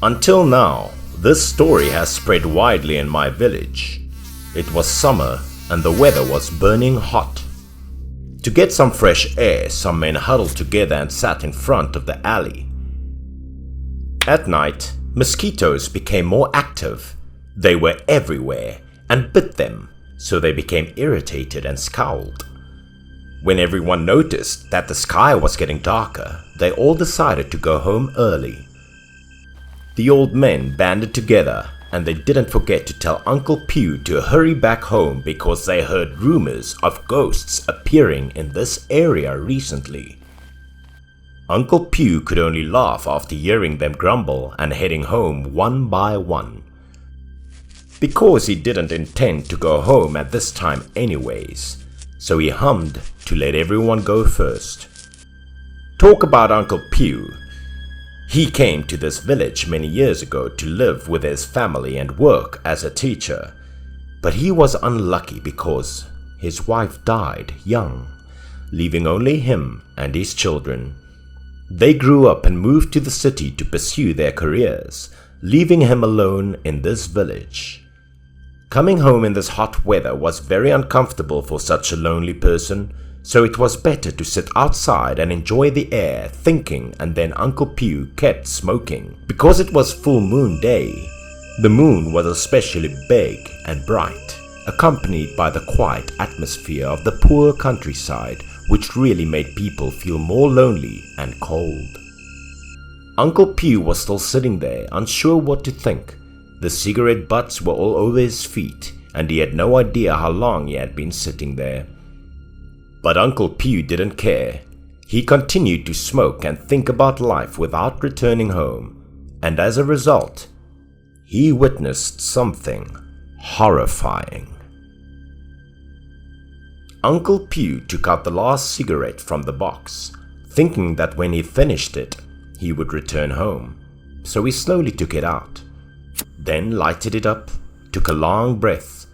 Until now, this story has spread widely in my village. It was summer and the weather was burning hot. To get some fresh air, some men huddled together and sat in front of the alley. At night, mosquitoes became more active. They were everywhere and bit them, so they became irritated and scowled. When everyone noticed that the sky was getting darker, they all decided to go home early. The old men banded together and they didn't forget to tell Uncle Pew to hurry back home because they heard rumors of ghosts appearing in this area recently. Uncle Pew could only laugh after hearing them grumble and heading home one by one. Because he didn't intend to go home at this time anyways, so he hummed to let everyone go first. Talk about Uncle Pew. He came to this village many years ago to live with his family and work as a teacher, but he was unlucky because his wife died young, leaving only him and his children. They grew up and moved to the city to pursue their careers, leaving him alone in this village. Coming home in this hot weather was very uncomfortable for such a lonely person, so it was better to sit outside and enjoy the air, thinking, and then Uncle Pew kept smoking. Because it was full moon day, the moon was especially big and bright, accompanied by the quiet atmosphere of the poor countryside, which really made people feel more lonely and cold. Uncle Pew was still sitting there, unsure what to think. The cigarette butts were all over his feet, and he had no idea how long he had been sitting there. But Uncle Pew didn't care. He continued to smoke and think about life without returning home, and as a result, he witnessed something horrifying. Uncle Pew took out the last cigarette from the box, thinking that when he finished it, he would return home, so he slowly took it out, then lighted it up, took a long breath.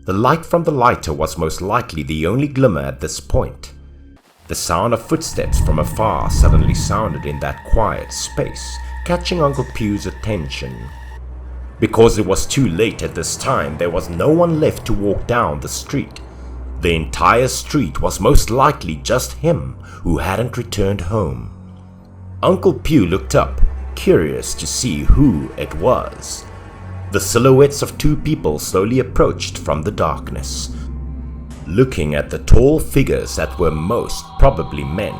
The light from the lighter was most likely the only glimmer at this point. The sound of footsteps from afar suddenly sounded in that quiet space, catching Uncle Pew's attention. Because it was too late at this time, there was no one left to walk down the street. The entire street was most likely just him who hadn't returned home. Uncle Pew looked up, curious to see who it was. The silhouettes of two people slowly approached from the darkness, looking at the tall figures that were most probably men,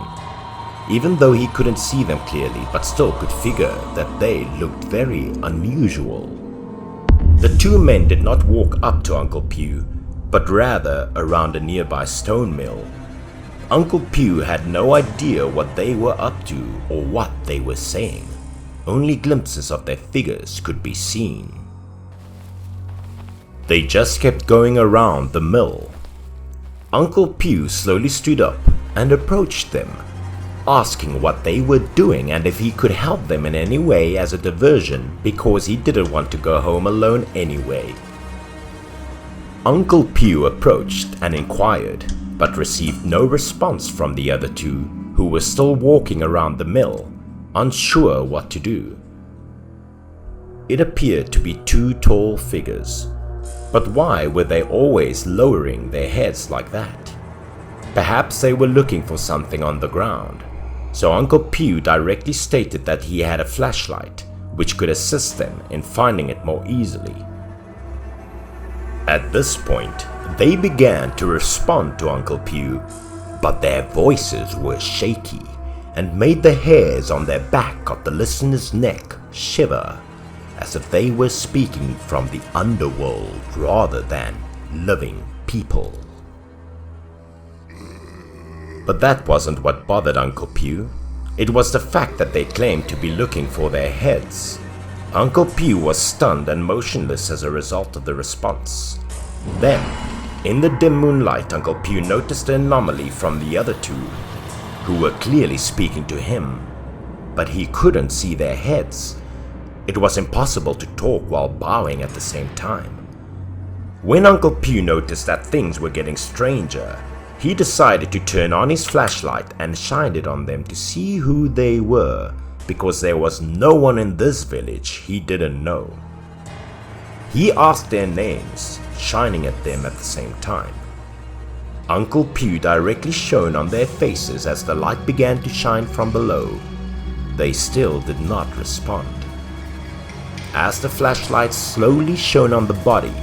even though he couldn't see them clearly, but still could figure that they looked very unusual. The two men did not walk up to Uncle Pew, but rather around a nearby stone mill. Uncle Pew had no idea what they were up to or what they were saying. Only glimpses of their figures could be seen. They just kept going around the mill. Uncle Pew slowly stood up and approached them, asking what they were doing and if he could help them in any way as a diversion because he didn't want to go home alone anyway. Uncle Pew approached and inquired, but received no response from the other two, who were still walking around the mill, unsure what to do. It appeared to be two tall figures. But why were they always lowering their heads like that? Perhaps they were looking for something on the ground, so Uncle Pew directly stated that he had a flashlight which could assist them in finding it more easily. At this point, they began to respond to Uncle Pew, but their voices were shaky and made the hairs on their back of the listener's neck shiver, as if they were speaking from the underworld rather than living people. But that wasn't what bothered Uncle Pew. It was the fact that they claimed to be looking for their heads. Uncle Pew was stunned and motionless as a result of the response. Then, in the dim moonlight, Uncle Pew noticed an anomaly from the other two, who were clearly speaking to him, but he couldn't see their heads. It was impossible to talk while bowing at the same time. When Uncle Pew noticed that things were getting stranger, he decided to turn on his flashlight and shined it on them to see who they were, because there was no one in this village he didn't know. He asked their names, shining at them at the same time. Uncle Pew directly shone on their faces as the light began to shine from below. They still did not respond. As the flashlight slowly shone on the body,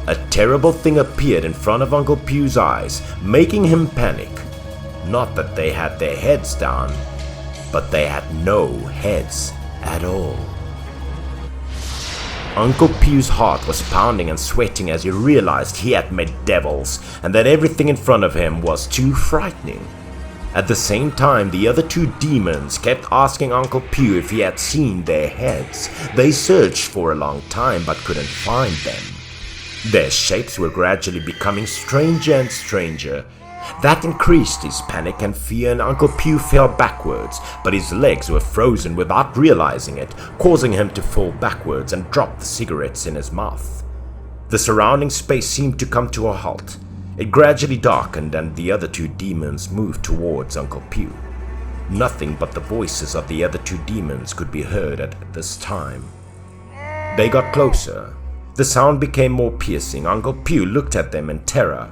a terrible thing appeared in front of Uncle Pew's eyes, making him panic. Not that they had their heads down, but they had no heads at all. Uncle Pew's heart was pounding and sweating as he realized he had met devils and that everything in front of him was too frightening. At the same time, the other two demons kept asking Uncle Pew if he had seen their heads. They searched for a long time but couldn't find them. Their shapes were gradually becoming stranger and stranger. That increased his panic and fear, and Uncle Pew fell backwards, but his legs were frozen without realizing it, causing him to fall backwards and drop the cigarettes in his mouth. The surrounding space seemed to come to a halt. It gradually darkened and the other two demons moved towards Uncle Pew. Nothing but the voices of the other two demons could be heard at this time. They got closer. The sound became more piercing. Uncle Pew looked at them in terror.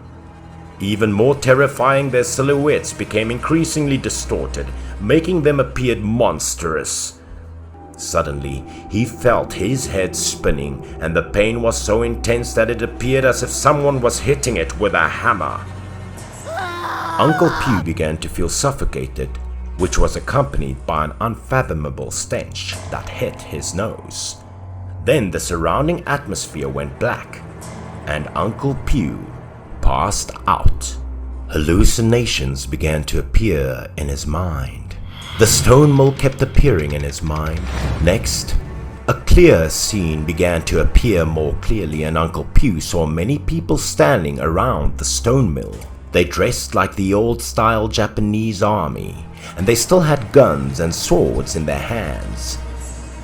Even more terrifying, their silhouettes became increasingly distorted, making them appear monstrous. Suddenly, he felt his head spinning, and the pain was so intense that it appeared as if someone was hitting it with a hammer. Uncle Pew began to feel suffocated, which was accompanied by an unfathomable stench that hit his nose. Then the surrounding atmosphere went black, and Uncle Pew passed out. Hallucinations began to appear in his mind. The stone mill kept appearing in his mind. Next, a clear scene began to appear more clearly, and Uncle Pew saw many people standing around the stone mill. They dressed like the old-style Japanese army, and they still had guns and swords in their hands.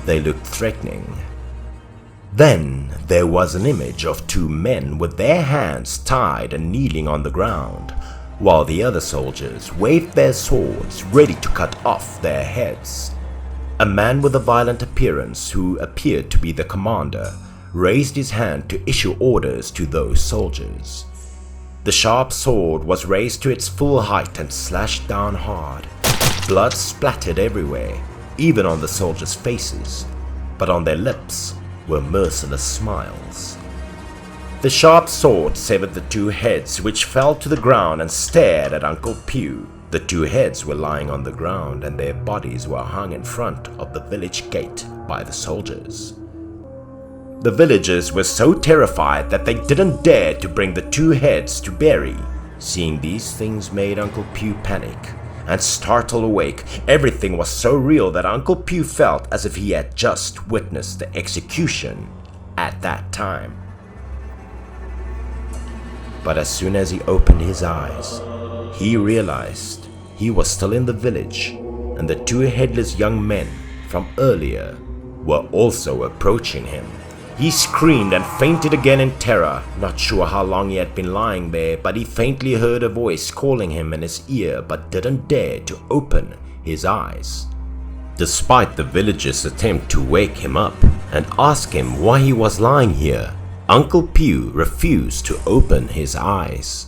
They looked threatening. Then there was an image of two men with their hands tied and kneeling on the ground, while the other soldiers waved their swords ready to cut off their heads. A man with a violent appearance, who appeared to be the commander, raised his hand to issue orders to those soldiers. The sharp sword was raised to its full height and slashed down hard. Blood splattered everywhere, even on the soldiers' faces, but on their lips were merciless smiles. The sharp sword severed the two heads, which fell to the ground and stared at Uncle Pew. The two heads were lying on the ground, and their bodies were hung in front of the village gate by the soldiers. The villagers were so terrified that they didn't dare to bring the two heads to bury. Seeing these things made Uncle Pew panic and startle awake. Everything was so real that Uncle Pew felt as if he had just witnessed the execution at that time. But as soon as he opened his eyes, he realized he was still in the village, and the two headless young men from earlier were also approaching him. He screamed and fainted again in terror, not sure how long he had been lying there, but he faintly heard a voice calling him in his ear but didn't dare to open his eyes. Despite the villagers' attempt to wake him up and ask him why he was lying here, Uncle Pew refused to open his eyes.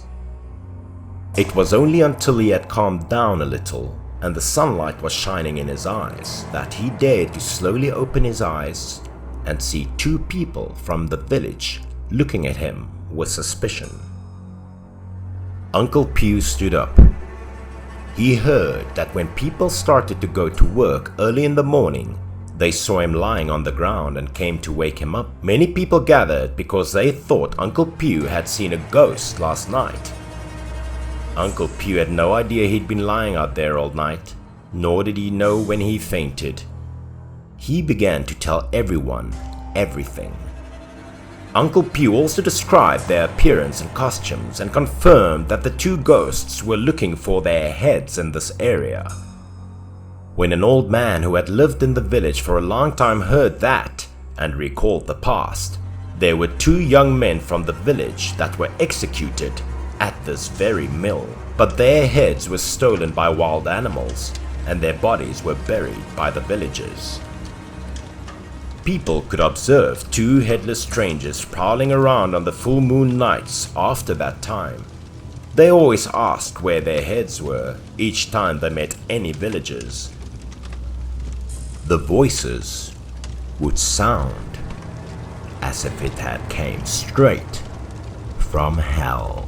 It was only until he had calmed down a little and the sunlight was shining in his eyes that he dared to slowly open his eyes and see two people from the village looking at him with suspicion. Uncle Pew stood up. He heard that when people started to go to work early in the morning, they saw him lying on the ground and came to wake him up. Many people gathered because they thought Uncle Pew had seen a ghost last night. Uncle Pew had no idea he'd been lying out there all night, nor did he know when he fainted. He began to tell everyone everything. Uncle Pew also described their appearance and costumes and confirmed that the two ghosts were looking for their heads in this area. When an old man who had lived in the village for a long time heard that and recalled the past, there were two young men from the village that were executed at this very mill, but their heads were stolen by wild animals. and their bodies were buried by the villagers. People could observe two headless strangers prowling around on the full moon nights after that time. They always asked where their heads were each time they met any villagers. The voices would sound as if it had came straight from hell.